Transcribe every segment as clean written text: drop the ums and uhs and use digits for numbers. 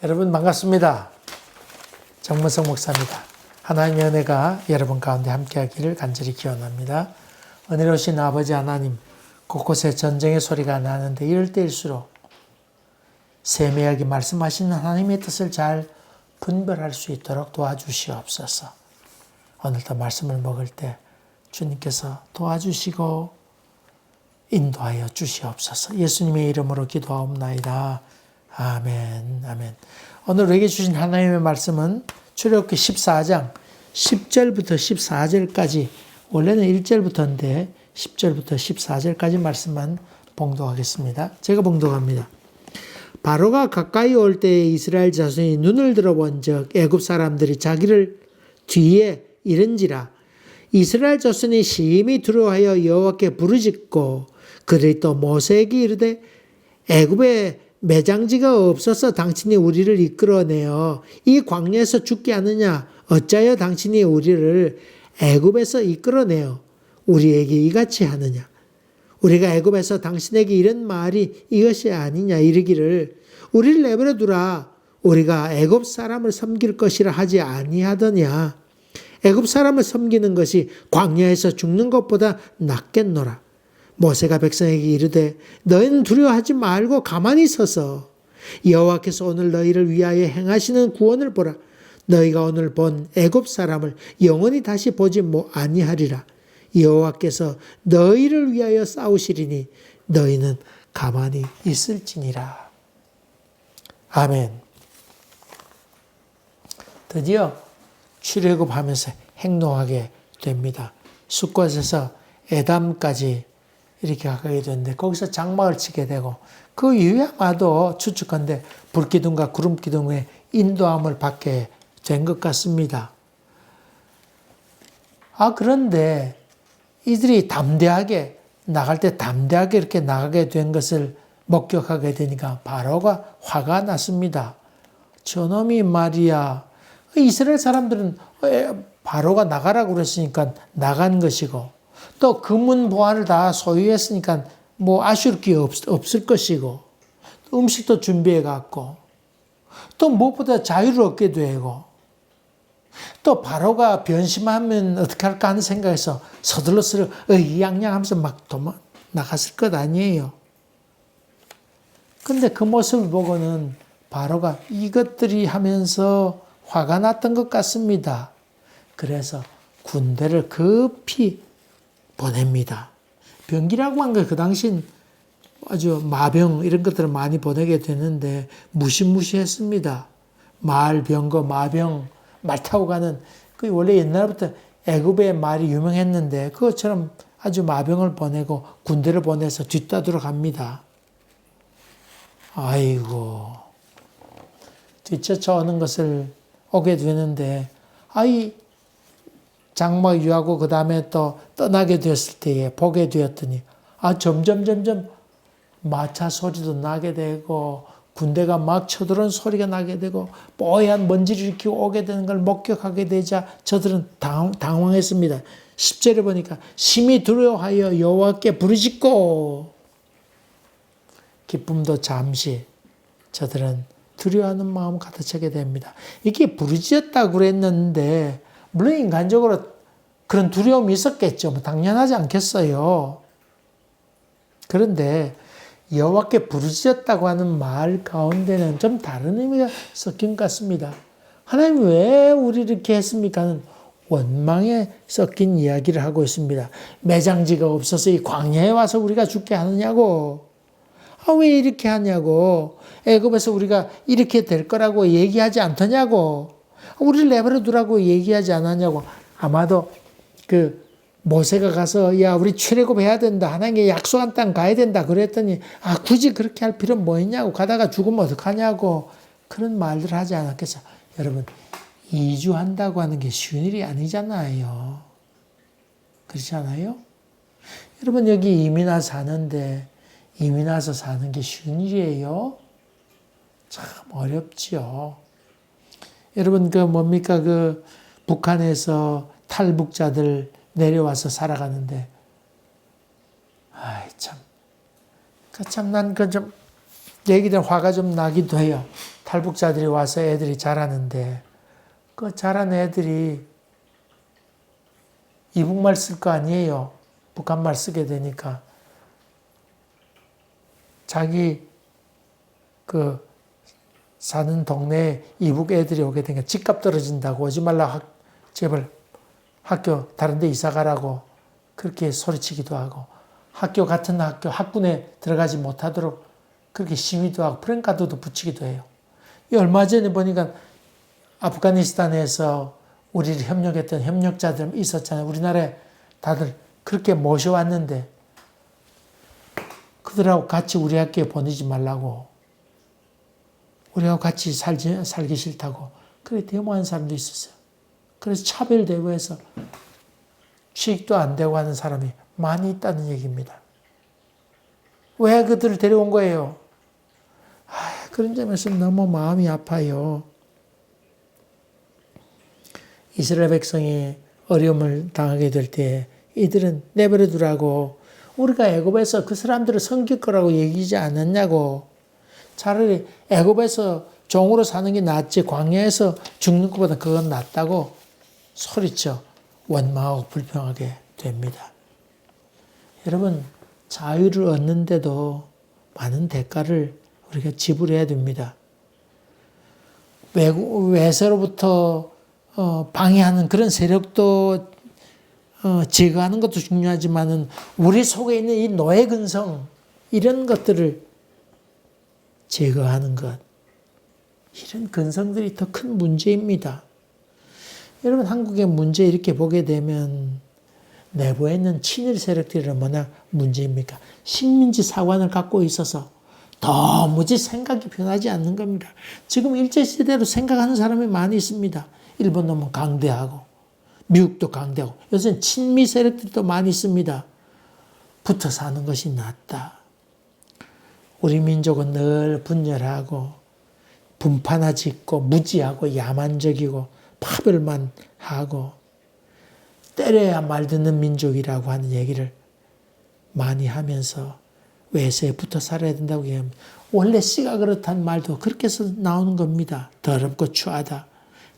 여러분 반갑습니다. 정문성 목사입니다. 하나님의 은혜가 여러분 가운데 함께하기를 간절히 기원합니다. 은혜로우신 아버지 하나님, 곳곳에 전쟁의 소리가 나는데 이럴 때일수록 세밀하게 말씀하시는 하나님의 뜻을 잘 분별할 수 있도록 도와주시옵소서. 오늘도 말씀을 먹을 때 주님께서 도와주시고 인도하여 주시옵소서. 예수님의 이름으로 기도하옵나이다. 아멘, 아멘. 오늘 우리에게 주신 하나님의 말씀은 출애굽기 14장 10절부터 14절까지, 원래는 1절부터인데 10절부터 14절까지 말씀만 봉독하겠습니다. 제가 봉독합니다. 바로가 가까이 올 때에 이스라엘 자손이 눈을 들어본 적 애굽 사람들이 자기를 뒤에 이른지라. 이스라엘 자손이 심히 두려워하여 여호와께 부르짖고 그들이 또 모세에게 이르되 애굽에 매장지가 없어서 당신이 우리를 이끌어내어 이 광야에서 죽게 하느냐? 어찌하여 당신이 우리를 애굽에서 이끌어내어 우리에게 이같이 하느냐? 우리가 애굽에서 당신에게 이런 말이 이것이 아니냐? 이르기를 우리를 내버려 두라. 우리가 애굽 사람을 섬길 것이라 하지 아니하더냐? 애굽 사람을 섬기는 것이 광야에서 죽는 것보다 낫겠노라. 모세가 백성에게 이르되 너희는 두려워하지 말고 가만히 서서 여호와께서 오늘 너희를 위하여 행하시는 구원을 보라. 너희가 오늘 본 애굽 사람을 영원히 다시 보지 아니하리라. 여호와께서 너희를 위하여 싸우시리니 너희는 가만히 있을지니라. 아멘. 드디어 출애굽하면서 행동하게 됩니다. 숫곳에서 에담까지 이렇게 가게 되는데 거기서 장막을 치게 되고 그 이후에 아마도 추측한데 불기둥과 구름기둥의 인도함을 받게 된 것 같습니다. 그런데 이들이 담대하게 나갈 때 담대하게 이렇게 나가게 된 것을 목격하게 되니까 바로가 화가 났습니다. 저놈이 말이야. 이스라엘 사람들은 바로가 나가라고 그랬으니까 나간 것이고 또 금은 보화를 다 소유했으니까 아쉬울 게 없을 것이고 음식도 준비해 갖고 또 무엇보다 자유를 얻게 되고 또 바로가 변심하면 어떻게 할까 하는 생각에서 서둘러서 의기양양하면서 막 나갔을 것 아니에요. 근데 그 모습을 보고는 바로가 이것들이 하면서 화가 났던 것 같습니다. 그래서 군대를 급히 보냅니다. 병기라고 한 게 그 당시엔 아주 마병 이런 것들을 많이 보내게 되는데 무시무시했습니다. 말, 병거, 마병, 말 타고 가는 그 원래 옛날부터 애굽의 말이 유명했는데 그것처럼 아주 마병을 보내고 군대를 보내서 뒤따들어 갑니다. 아이고 뒤쫓아오는 것을 오게 되는데 장막 유하고 그 다음에 또 떠나게 되었을 때에 보게 되었더니 점점 마차 소리도 나게 되고 군대가 막 쳐들어온 소리가 나게 되고 뽀얀 먼지를 일으키고 오게 되는 걸 목격하게 되자 저들은 당황했습니다. 10절에 보니까 심히 두려워하여 여호와께 부르짖고 기쁨도 잠시 저들은 두려워하는 마음 가득 차게 됩니다. 이게 부르짖었다고 그랬는데 물론 인간적으로 그런 두려움이 있었겠죠. 당연하지 않겠어요. 그런데 여호와께 부르짖었다고 하는 말 가운데는 좀 다른 의미가 섞인 것 같습니다. 하나님 왜 우리를 이렇게 했습니까? 하는 원망에 섞인 이야기를 하고 있습니다. 매장지가 없어서 이 광야에 와서 우리가 죽게 하느냐고. 왜 이렇게 하냐고. 애굽에서 우리가 이렇게 될 거라고 얘기하지 않더냐고. 우리를 내버려 두라고 얘기하지 않았냐고. 아마도 모세가 가서 야 우리 출애굽 해야 된다. 하나님께 약속한 땅 가야 된다. 그랬더니 굳이 그렇게 할 필요는 뭐 있냐고. 가다가 죽으면 어떡하냐고. 그런 말들 하지 않았겠어. 여러분 이주한다고 하는 게 쉬운 일이 아니잖아요. 그렇지 않아요? 여러분 여기 이민 와서 사는데 이민 와서 사는 게 쉬운 일이에요? 참 어렵지요. 여러분 뭡니까 북한에서 탈북자들 내려와서 살아가는데 난 좀 얘기들 화가 좀 나기도 해요. 탈북자들이 와서 애들이 자라는데 그 자란 애들이 이북말 쓸 거 아니에요. 북한말 쓰게 되니까 자기 그 사는 동네에 이북 애들이 오게 되니까 집값 떨어진다고 오지 말라 제발 학교 다른 데 이사 가라고 그렇게 소리치기도 하고 학교 같은 학교 학군에 들어가지 못하도록 그렇게 시위도 하고 프랭카드도 붙이기도 해요. 얼마 전에 보니까 아프가니스탄에서 우리를 협력했던 협력자들 있었잖아요. 우리나라에 다들 그렇게 모셔왔는데 그들하고 같이 우리 학교에 보내지 말라고 우리하고 같이 살기 싫다고 그렇게 데모하는 사람도 있었어요. 그래서 차별 대우해서 취직도 안 되고 하는 사람이 많이 있다는 얘기입니다. 왜 그들을 데려온 거예요? 그런 점에서 너무 마음이 아파요. 이스라엘 백성이 어려움을 당하게 될 때 이들은 내버려 두라고 우리가 애굽에서 그 사람들을 섬길 거라고 얘기하지 않았냐고. 차라리 애굽에서 종으로 사는 게 낫지 광야에서 죽는 것보다 그건 낫다고 소리쳐 원망하고 불평하게 됩니다. 여러분 자유를 얻는데도 많은 대가를 우리가 지불해야 됩니다. 외세로부터 방해하는 그런 세력도 제거하는 것도 중요하지만은 우리 속에 있는 이 노예 근성 이런 것들을 제거하는 것 이런 근성들이 더 큰 문제입니다. 여러분 한국의 문제 이렇게 보게 되면 내부에 있는 친일 세력들이 얼마나 문제입니까? 식민지 사관을 갖고 있어서 도무지 생각이 변하지 않는 겁니다. 지금 일제시대로 생각하는 사람이 많이 있습니다. 일본 놈은 강대하고 미국도 강대하고 요새는 친미 세력들도 많이 있습니다. 붙어 사는 것이 낫다. 우리 민족은 늘 분열하고 분파나 짓고 무지하고 야만적이고 파별만 하고 때려야 말 듣는 민족이라고 하는 얘기를 많이 하면서 외세에 붙어 살아야 된다고 얘기합니다. 원래 씨가 그렇다는 말도 그렇게 해서 나오는 겁니다. 더럽고 추하다.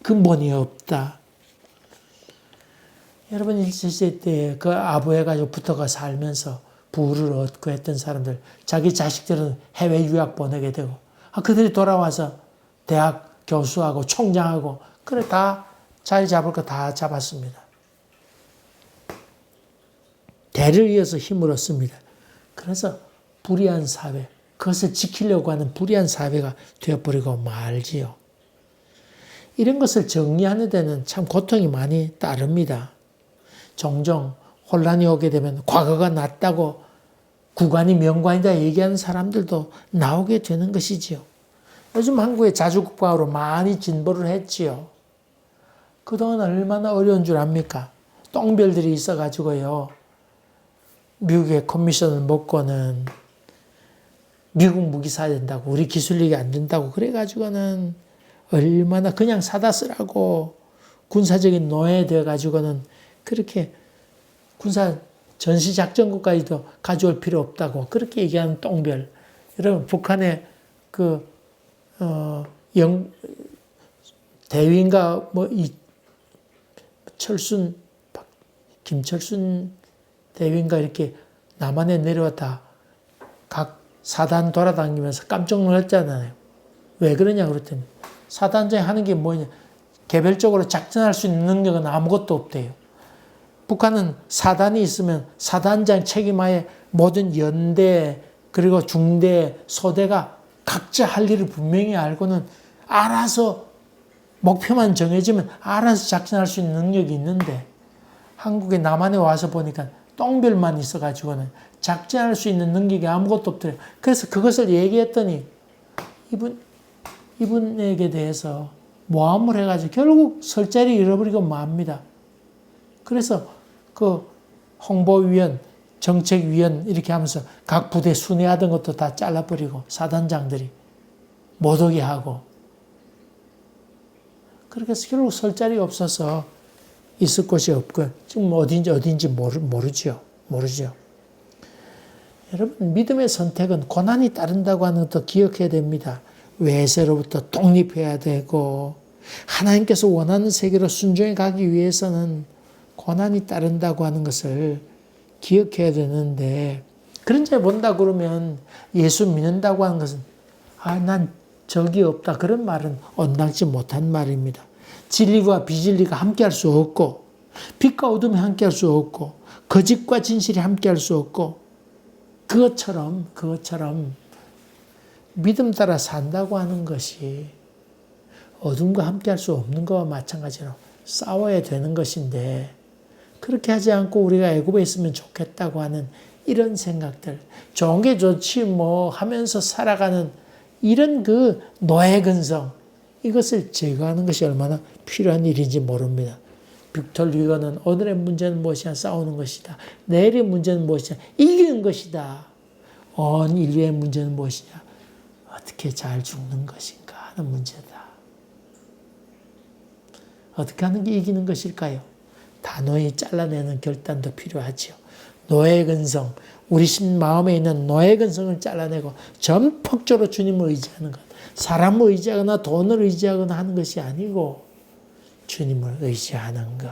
근본이 없다. 여러분 일제시대 때 그 아부해가지고 붙어가 살면서 부를 얻고 했던 사람들 자기 자식들은 해외 유학 보내게 되고 그들이 돌아와서 대학 교수하고 총장하고 그래 다 자리 잡을 거 다 잡았습니다. 대를 이어서 힘을 얻습니다. 그래서 불의한 사회 그것을 지키려고 하는 불의한 사회가 되어버리고 말지요. 이런 것을 정리하는 데는 참 고통이 많이 따릅니다. 종종 혼란이 오게 되면 과거가 낫다고 구관이 명관이다 얘기하는 사람들도 나오게 되는 것이지요. 요즘 한국의 자주국방으로 많이 진보를 했지요. 그동안 얼마나 어려운 줄 압니까? 똥별들이 있어가지고요. 미국의 커미션을 먹고는 미국 무기 사야 된다고 우리 기술력이 안 된다고 그래가지고는 얼마나 그냥 사다 쓰라고 군사적인 노예 되어가지고는 그렇게 군사 전시작전국까지도 가져올 필요 없다고 그렇게 얘기하는 똥별. 여러분 북한의 대위인가 김철순 대위인가 이렇게 남한에 내려왔다 각 사단 돌아다니면서 깜짝 놀랐잖아요. 왜 그러냐 그랬더니 사단장이 하는 게 뭐냐 개별적으로 작전할 수 있는 능력은 아무것도 없대요. 북한은 사단이 있으면 사단장 책임하에 모든 연대 그리고 중대 소대가 각자 할 일을 분명히 알고는 알아서 목표만 정해지면 알아서 작전할 수 있는 능력이 있는데 한국에 남한에 와서 보니까 똥별만 있어가지고는 작전할 수 있는 능력이 아무것도 없더래요. 그래서 그것을 얘기했더니 이분에게 대해서 모함을 해가지고 결국 설 자리 잃어버리고 맙니다. 그래서 그 홍보위원, 정책위원 이렇게 하면서 각 부대 순회하던 것도 다 잘라버리고 사단장들이 못 오게 하고 그렇게 해서 결국 설 자리가 없어서 있을 곳이 없고 지금 어딘지 모르죠. 여러분, 믿음의 선택은 고난이 따른다고 하는 것도 기억해야 됩니다. 외세로부터 독립해야 되고, 하나님께서 원하는 세계로 순종해 가기 위해서는 고난이 따른다고 하는 것을 기억해야 되는데, 그런 자 본다 그러면 예수 믿는다고 하는 것은 난 적이 없다. 그런 말은 온당치 못한 말입니다. 진리와 비진리가 함께할 수 없고, 빛과 어둠이 함께할 수 없고, 거짓과 진실이 함께할 수 없고, 그것처럼 믿음 따라 산다고 하는 것이 어둠과 함께할 수 없는 것과 마찬가지로 싸워야 되는 것인데, 그렇게 하지 않고 우리가 애굽에 있으면 좋겠다고 하는 이런 생각들, 좋은 게 좋지 뭐 하면서 살아가는 이런 그 노예 근성, 이것을 제거하는 것이 얼마나 필요한 일인지 모릅니다. 빅터 리거는 오늘의 문제는 무엇이냐? 싸우는 것이다. 내일의 문제는 무엇이냐? 이기는 것이다. 온 인류의 문제는 무엇이냐? 어떻게 잘 죽는 것인가 하는 문제다. 어떻게 하는 게 이기는 것일까요? 단호히 잘라내는 결단도 필요하지요. 노예 근성, 우리 마음에 있는 노예 근성을 잘라내고 전폭적으로 주님을 의지하는 것. 사람을 의지하거나 돈을 의지하거나 하는 것이 아니고 주님을 의지하는 것.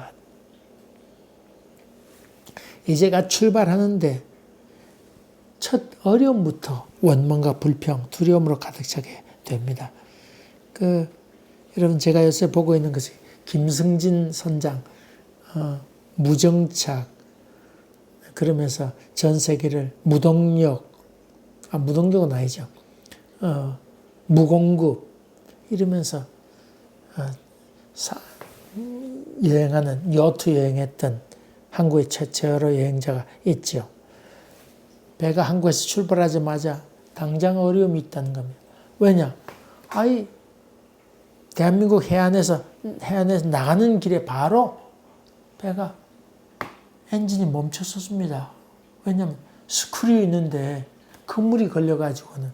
이제가 출발하는데 첫 어려움부터 원망과 불평, 두려움으로 가득 차게 됩니다. 여러분, 제가 요새 보고 있는 것이 김승진 선장, 무정착, 그러면서 전 세계를 무동력은 아니죠. 무공급, 이러면서 여행하는, 요트 여행했던 한국의 최초로 여행자가 있죠. 배가 한국에서 출발하자마자 당장 어려움이 있다는 겁니다. 왜냐? 대한민국 해안에서 나가는 길에 바로 배가 엔진이 멈췄었습니다. 왜냐하면 스크류 있는데 그물이 걸려가지고는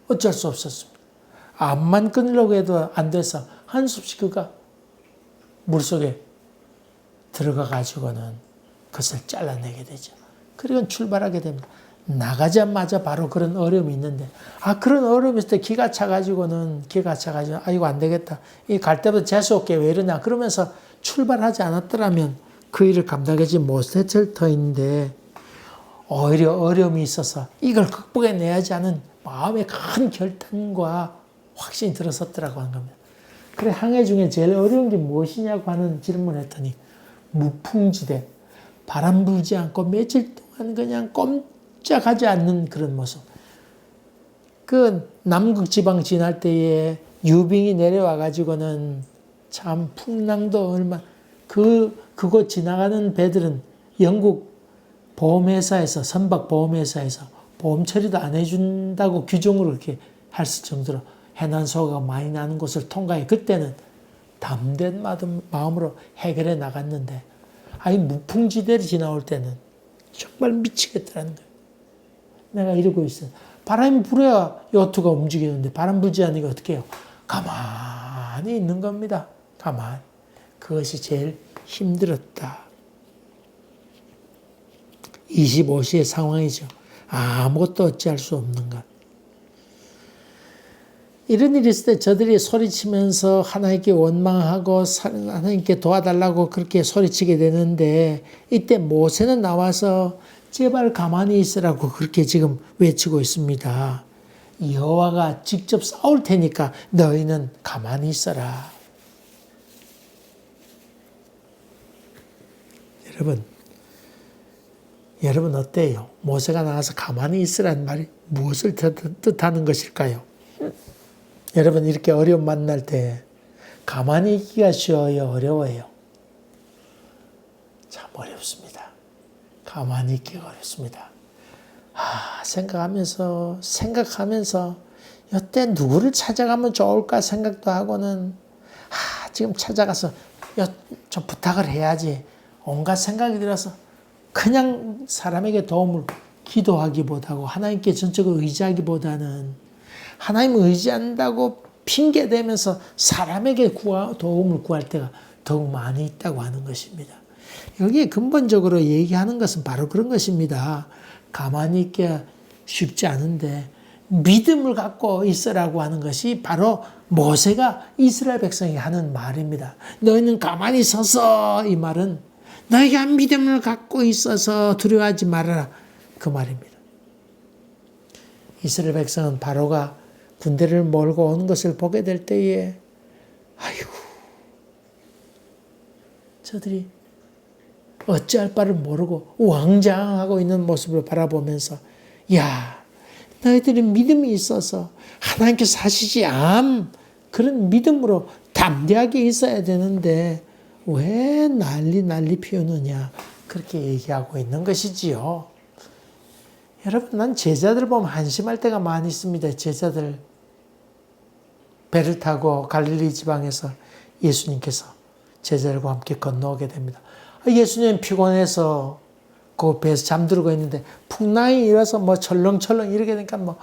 어쩔 수 없었습니다. 암만 끊으려고 해도 안 돼서 한숨씩 그가 물속에 들어가가지고는 그것을 잘라내게 되죠. 그리고 출발하게 됩니다. 나가자마자 바로 그런 어려움이 있는데, 그런 어려움이 있을 때 기가 차가지고는, 이거 안 되겠다. 갈 때부터 재수없게 왜 이러냐. 그러면서 출발하지 않았더라면 그 일을 감당하지 못했을 터인데, 오히려 어려움이 있어서 이걸 극복해내야지 하는 마음의 큰 결단과 확신이 들어섰더라고 하는 겁니다. 그래, 항해 중에 제일 어려운 게 무엇이냐고 하는 질문을 했더니, 무풍지대, 바람 불지 않고 며칠 동안 그냥 꼼짝하지 않는 그런 모습. 남극 지방 지날 때에 유빙이 내려와가지고는 참 풍랑도 그곳 지나가는 배들은 영국 보험회사에서, 선박보험회사에서 보험 처리도 안 해준다고 규정으로 이렇게 할 정도로 해난사고가 많이 나는 곳을 통과해. 그때는 담대한 마음으로 해결해 나갔는데, 무풍지대를 지나올 때는 정말 미치겠다는 거예요. 내가 이러고 있어요. 바람이 불어야 요트가 움직이는데 바람 불지 않으니까 어떻게 해요? 가만히 있는 겁니다. 가만히. 그것이 제일 힘들었다. 25시의 상황이죠. 아무것도 어찌할 수 없는 것. 이런 일이 있을 때 저들이 소리치면서 하나님께 원망하고 하나님께 도와달라고 그렇게 소리치게 되는데, 이때 모세는 나와서 제발 가만히 있으라고 그렇게 지금 외치고 있습니다. 여호와가 직접 싸울 테니까 너희는 가만히 있어라. 여러분 어때요? 모세가 나와서 가만히 있으라는 말이 무엇을 뜻하는 것일까요? 여러분, 이렇게 어려움 만날 때 가만히 있기가 쉬워요? 어려워요? 참 어렵습니다. 가만히 있기가 어렵습니다. 생각하면서 이때 누구를 찾아가면 좋을까 생각도 하고는 지금 찾아가서 좀 부탁을 해야지 온갖 생각이 들어서 그냥 사람에게 도움을 기도하기보다고 하나님께 전적으로 의지하기보다는 하나님을 의지한다고 핑계대면서 사람에게 도움을 구할 때가 더욱 많이 있다고 하는 것입니다. 여기에 근본적으로 얘기하는 것은 바로 그런 것입니다. 가만히 있기 쉽지 않은데 믿음을 갖고 있으라고 하는 것이 바로 모세가 이스라엘 백성이 하는 말입니다. 너희는 가만히 서서, 이 말은 너희가 믿음을 갖고 있어서 두려워하지 말아라, 그 말입니다. 이스라엘 백성은 바로가 군대를 몰고 오는 것을 보게 될 때에 아이고, 저들이 어찌할 바를 모르고 왕장하고 있는 모습을 바라보면서, 야, 너희들이 믿음이 있어서 하나님께서 하시지 않, 그런 믿음으로 담대하게 있어야 되는데 왜 난리 피우느냐, 그렇게 얘기하고 있는 것이지요. 여러분, 난 제자들 보면 한심할 때가 많이 있습니다. 제자들 배를 타고 갈릴리 지방에서 예수님께서 제자들과 함께 건너오게 됩니다. 예수님 피곤해서 그 배에서 잠들고 있는데 풍랑이 일어서 뭐 철렁철렁 이러게 되니까 뭐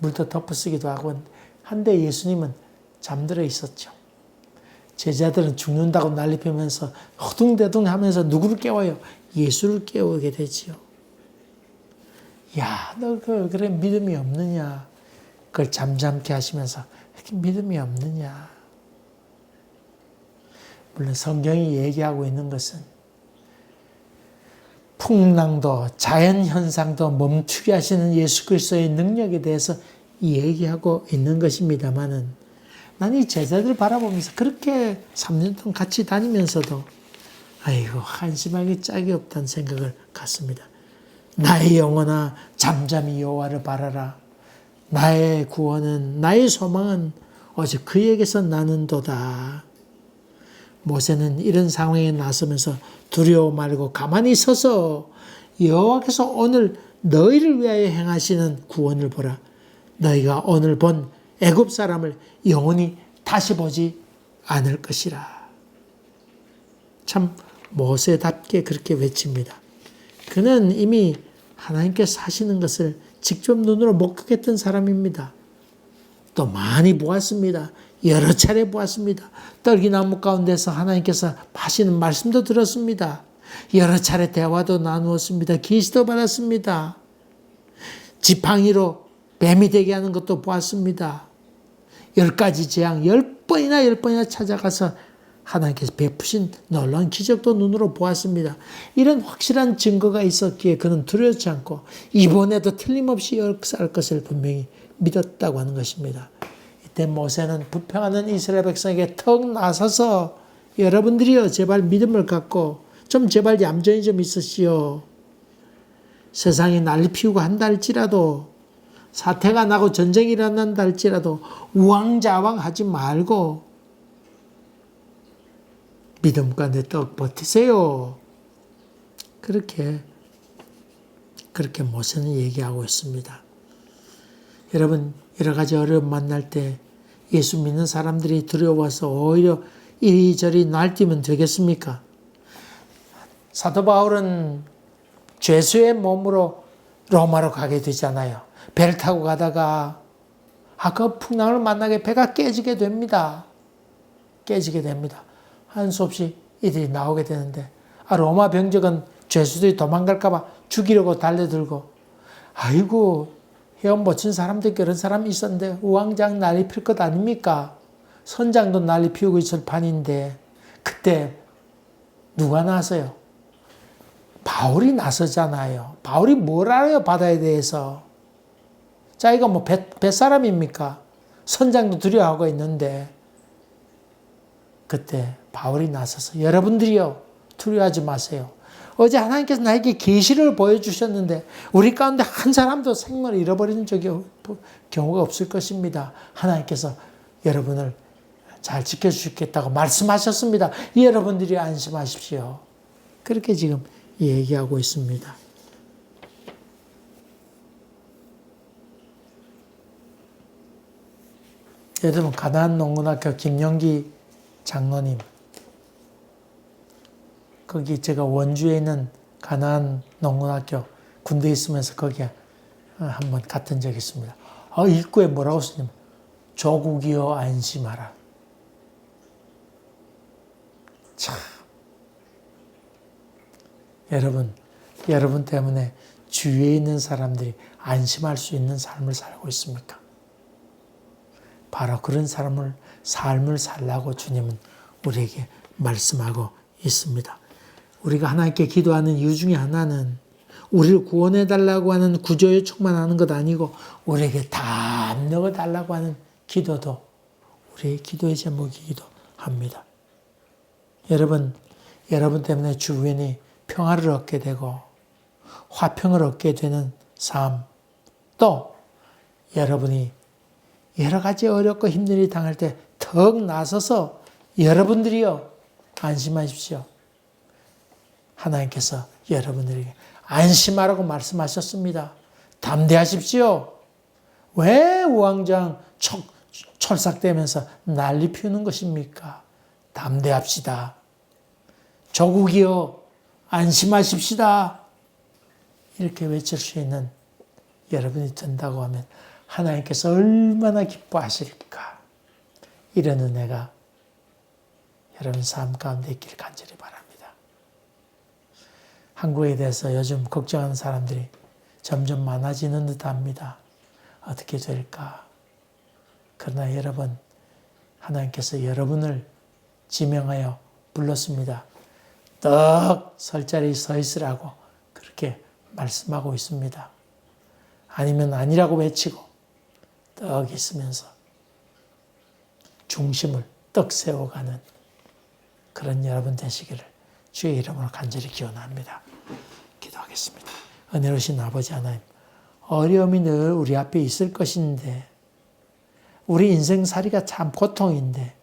물도 덮어쓰기도 하고 한데 예수님은 잠들어 있었죠. 제자들은 죽는다고 난리 피우면서 허둥대둥 하면서 누구를 깨워요? 예수를 깨우게 되지요. 야, 너 그래 믿음이 없느냐? 그걸 잠잠케 하시면서 이렇게 믿음이 없느냐? 물론 성경이 얘기하고 있는 것은 풍랑도 자연현상도 멈추게 하시는 예수 그리스도의 능력에 대해서 얘기하고 있는 것입니다만은, 난 이 제자들 바라보면서 그렇게 3년 동안 같이 다니면서도 아이고, 한심하게 짝이 없다는 생각을 갖습니다. 나의 영혼아 잠잠히 여호와를 바라라. 나의 구원은, 나의 소망은 오직 그에게서 나는도다. 모세는 이런 상황에 나서면서 두려워 말고 가만히 서서 여호와께서 오늘 너희를 위하여 행하시는 구원을 보라. 너희가 오늘 본 애굽 사람을 영원히 다시 보지 않을 것이라. 참 모세답게 그렇게 외칩니다. 그는 이미 하나님께서 하시는 것을 직접 눈으로 목격했던 사람입니다. 또 많이 보았습니다. 여러 차례 보았습니다. 떨기나무 가운데서 하나님께서 하시는 말씀도 들었습니다. 여러 차례 대화도 나누었습니다. 계시도 받았습니다. 지팡이로 뱀이 되게 하는 것도 보았습니다. 10가지 재앙 10번이나 찾아가서 하나님께서 베푸신 놀라운 기적도 눈으로 보았습니다. 이런 확실한 증거가 있었기에 그는 두려워하지 않고 이번에도 틀림없이 역사할 것을 분명히 믿었다고 하는 것입니다. 이때 모세는 불평하는 이스라엘 백성에게 턱 나서서 여러분들이요, 제발 믿음을 갖고 좀 제발 얌전히 좀 있으시오. 세상이 난리 피우고 한다 할지라도, 사태가 나고 전쟁이 일어난다 할지라도 우왕좌왕하지 말고 믿음과 내 떡 버티세요. 그렇게 모세는 얘기하고 있습니다. 여러분, 여러 가지 어려움 만날 때 예수 믿는 사람들이 두려워서 오히려 이리저리 날뛰면 되겠습니까? 사도 바울은 죄수의 몸으로 로마로 가게 되잖아요. 배를 타고 가다가 그 풍랑을 만나게 배가 깨지게 됩니다. 한 수 없이 이들이 나오게 되는데, 로마 병적은 죄수들이 도망갈까 봐 죽이려고 달려들고, 아이고, 헤엄 못 친 사람들, 그런 사람이 있었는데 우왕좌왕 난리 필 것 아닙니까? 선장도 난리 피우고 있을 판인데, 그때 누가 나서요? 바울이 나서잖아요. 바울이 뭘 알아요, 바다에 대해서? 자기가 뭐 뱃사람입니까? 선장도 두려워하고 있는데, 그때 바울이 나서서 여러분들이요, 두려워하지 마세요. 어제 하나님께서 나에게 계시를 보여주셨는데 우리 가운데 한 사람도 생명을 잃어버리는 경우가 없을 것입니다. 하나님께서 여러분을 잘 지켜주시겠다고 말씀하셨습니다. 여러분들이 안심하십시오. 그렇게 지금 얘기하고 있습니다. 여러분, 가나안 농문학교 김영기 장로님, 거기 제가 원주에 있는 가나안 농문학교 군대에 있으면서 거기에 한번 갔던 적이 있습니다. 입구에 뭐라고 쓰냐면 조국이여 안심하라. 참 여러분 때문에 주위에 있는 사람들이 안심할 수 있는 삶을 살고 있습니까? 바로 그런 삶을 살라고 주님은 우리에게 말씀하고 있습니다. 우리가 하나님께 기도하는 이유 중에 하나는 우리를 구원해 달라고 하는 구조 요청만 하는 것 아니고 우리에게 담력을 달라고 하는 기도도 우리의 기도의 제목이기도 합니다. 여러분 때문에 주변이 평화를 얻게 되고 화평을 얻게 되는 삶, 또 여러분이 여러 가지 어렵고 힘든 일이 당할 때 턱 나서서 여러분들이요, 안심하십시오. 하나님께서 여러분들에게 안심하라고 말씀하셨습니다. 담대하십시오. 왜 우왕좌왕 철삭대면서 난리 피우는 것입니까? 담대합시다. 조국이여 안심하십시다. 이렇게 외칠 수 있는 여러분이 된다고 하면 하나님께서 얼마나 기뻐하실까. 이런 은혜가 여러분 삶 가운데 있기를 간절히 바랍니다. 한국에 대해서 요즘 걱정하는 사람들이 점점 많아지는 듯합니다. 어떻게 될까? 그러나 여러분, 하나님께서 여러분을 지명하여 불렀습니다. 떡 설 자리에 서 있으라고 그렇게 말씀하고 있습니다. 아니면 아니라고 외치고 떡 있으면서 중심을 떡 세워가는 그런 여러분 되시기를 주의 이름으로 간절히 기원합니다. 기도하겠습니다. 은혜로우신 아버지 하나님, 어려움이 늘 우리 앞에 있을 것인데 우리 인생살이가 참 고통인데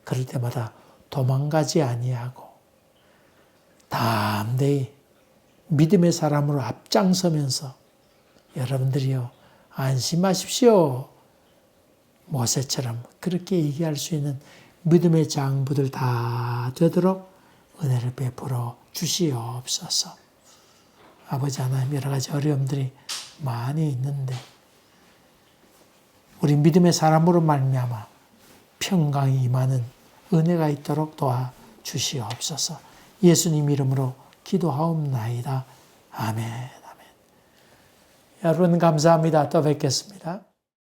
그럴 때마다 도망가지 아니하고 담대히 믿음의 사람으로 앞장서면서 여러분들이요, 안심하십시오. 모세처럼 그렇게 얘기할 수 있는 믿음의 장부들 다 되도록 은혜를 베풀어 주시옵소서. 아버지 하나님, 여러 가지 어려움들이 많이 있는데 우리 믿음의 사람으로 말미암아 평강이 임하는 은혜가 있도록 도와주시옵소서. 예수님 이름으로 기도하옵나이다. 아멘. 여러분 감사합니다. 또 뵙겠습니다.